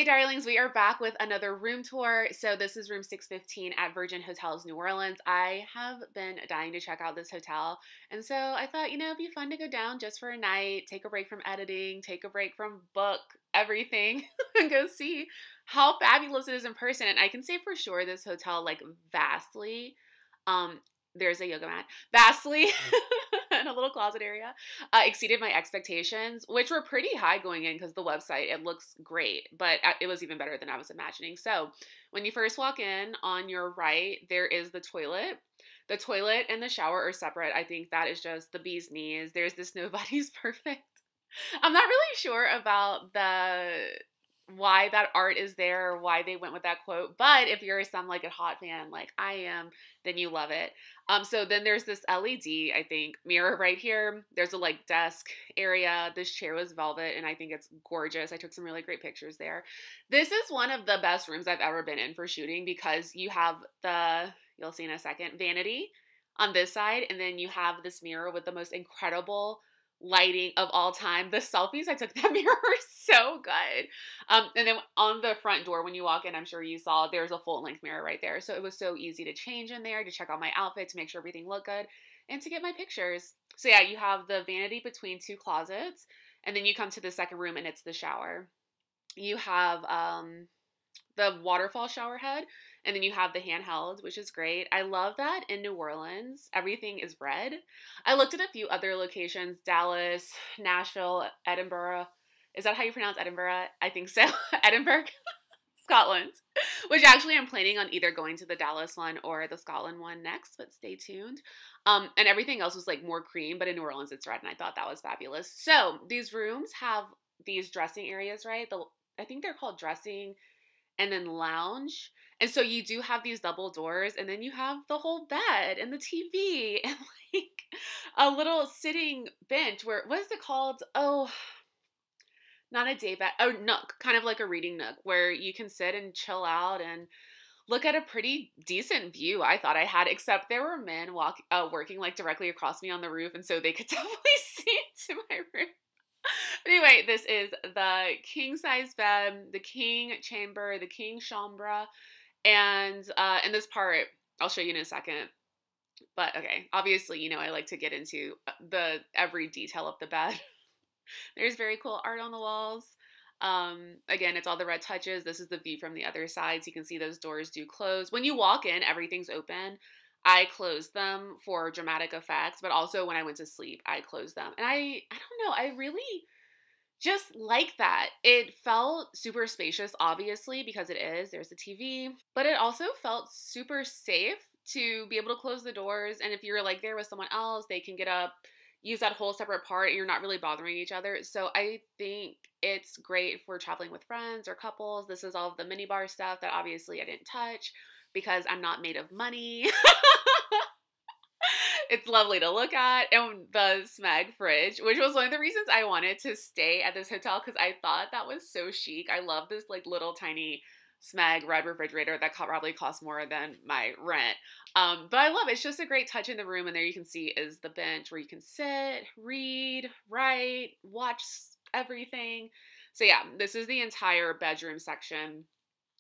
Hey darlings, we are back with another room tour. So this is room 615 at Virgin Hotels New Orleans. I have been dying to check out this hotel. And so I thought, it'd be fun to go down just for a night, take a break from editing, take a break from book, everything, and go see how fabulous it is in person. And I can say for sure this hotel, like vastly, um, there's a yoga mat, vastly in a little closet area, exceeded my expectations, which were pretty high going in because the website, it looks great, but it was even better than I was imagining. So when you first walk in, on your right, there is the toilet. The toilet and the shower are separate. I think that is just the bee's knees. There's this nobody's perfect. I'm not really sure about why that art is there, or why they went with that quote. But if you're some like a hot fan like I am, then you love it. So then there's this LED, I think, mirror right here. There's a like desk area. This chair was velvet and I think it's gorgeous. I took some really great pictures there. This is one of the best rooms I've ever been in for shooting because you have you'll see in a second, vanity on this side, and then you have this mirror with the most incredible lighting of all time. The selfies I took that mirror were so good. And then on the front door, when you walk in, I'm sure you saw there's a full length mirror right there. So it was so easy to change in there, to check out my outfit, to make sure everything looked good, and to get my pictures. So yeah, you have the vanity between two closets, and then you come to the second room and it's the shower. You have the waterfall shower head, and then you have the handheld, which is great. I love that in New Orleans, everything is red. I looked at a few other locations, Dallas, Nashville, Edinburgh. Is that how you pronounce Edinburgh? I think so. Edinburgh, Scotland, which actually I'm planning on either going to the Dallas one or the Scotland one next, but stay tuned. And everything else was like more cream, but in New Orleans it's red, and I thought that was fabulous. So these rooms have these dressing areas, right? I think they're called dressing and then lounge. And so you do have these double doors, and then you have the whole bed and the TV and like a little sitting bench where, what is it called? Oh, not a day bed. Oh, nook, kind of like a reading nook where you can sit and chill out and look at a pretty decent view. I thought I had, except there were men working like directly across me on the roof, and so they could definitely see into my room. Anyway, this is the king size bed, the king chamber, the king chambre, and in this part, I'll show you in a second. But okay, obviously, I like to get into every detail of the bed. There's very cool art on the walls. Again, it's all the red touches. This is the view from the other side, so you can see those doors do close. When you walk in, everything's open. I closed them for dramatic effects, but also when I went to sleep, I closed them. And I don't know, I really just like that. It felt super spacious, obviously, because it is. There's a TV, but it also felt super safe to be able to close the doors. And if you're like there with someone else, they can get up, use that whole separate part, and you're not really bothering each other. So I think it's great for traveling with friends or couples. This is all of the minibar stuff that obviously I didn't touch because I'm not made of money. It's lovely to look at. And the Smeg fridge, which was one of the reasons I wanted to stay at this hotel, because I thought that was so chic. I love this like little tiny Smeg red refrigerator that probably costs more than my rent. But I love it. It's just a great touch in the room. And there you can see is the bench where you can sit, read, write, watch everything. So yeah, this is the entire bedroom section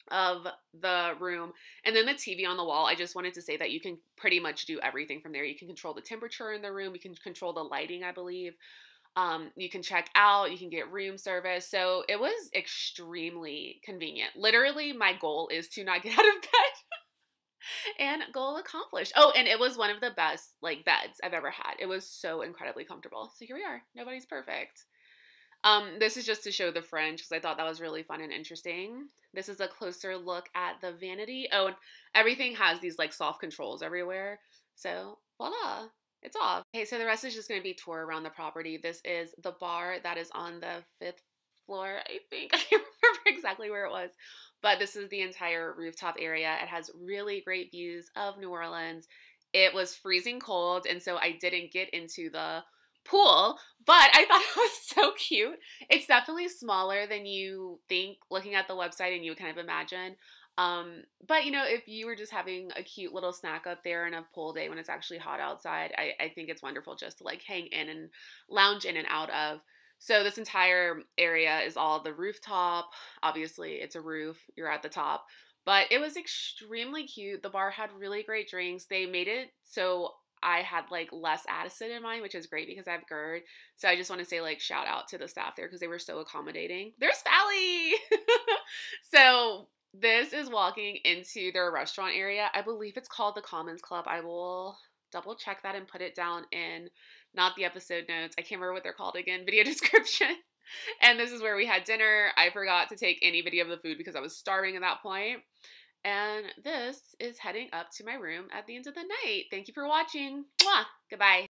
of the room. And then the TV on the wall, I just wanted to say that you can pretty much do everything from there. You can control the temperature in the room. You can control the lighting, I believe. You can check out, you can get room service. So it was extremely convenient. Literally, my goal is to not get out of bed. And goal accomplished. Oh, and it was one of the best like beds I've ever had. It was so incredibly comfortable. So here we are. Nobody's perfect. This is just to show the fringe because I thought that was really fun and interesting. This is a closer look at the vanity. Oh, and everything has these like soft controls everywhere. So voila, it's off. Okay, so the rest is just going to be tour around the property. This is the bar that is on the 5th floor, I think. I can't remember exactly where it was. But this is the entire rooftop area. It has really great views of New Orleans. It was freezing cold, and so I didn't get into the pool, but I thought it was so cute. It's definitely smaller than you think looking at the website and you would kind of imagine. But if you were just having a cute little snack up there in a pool day when it's actually hot outside, I think it's wonderful just to like hang in and lounge in and out of. So this entire area is all the rooftop. Obviously, it's a roof. You're at the top. But it was extremely cute. The bar had really great drinks. They made it so I had like less acid in mine, which is great because I have GERD. So I just want to say like shout out to the staff there because they were so accommodating. There's Valley. So this is walking into their restaurant area. I believe it's called the Commons Club. I will double check that and put it down in not the episode notes. I can't remember what they're called again. Video description. And this is where we had dinner. I forgot to take any video of the food because I was starving at that point. And this is heading up to my room at the end of the night. Thank you for watching. Mwah! Goodbye.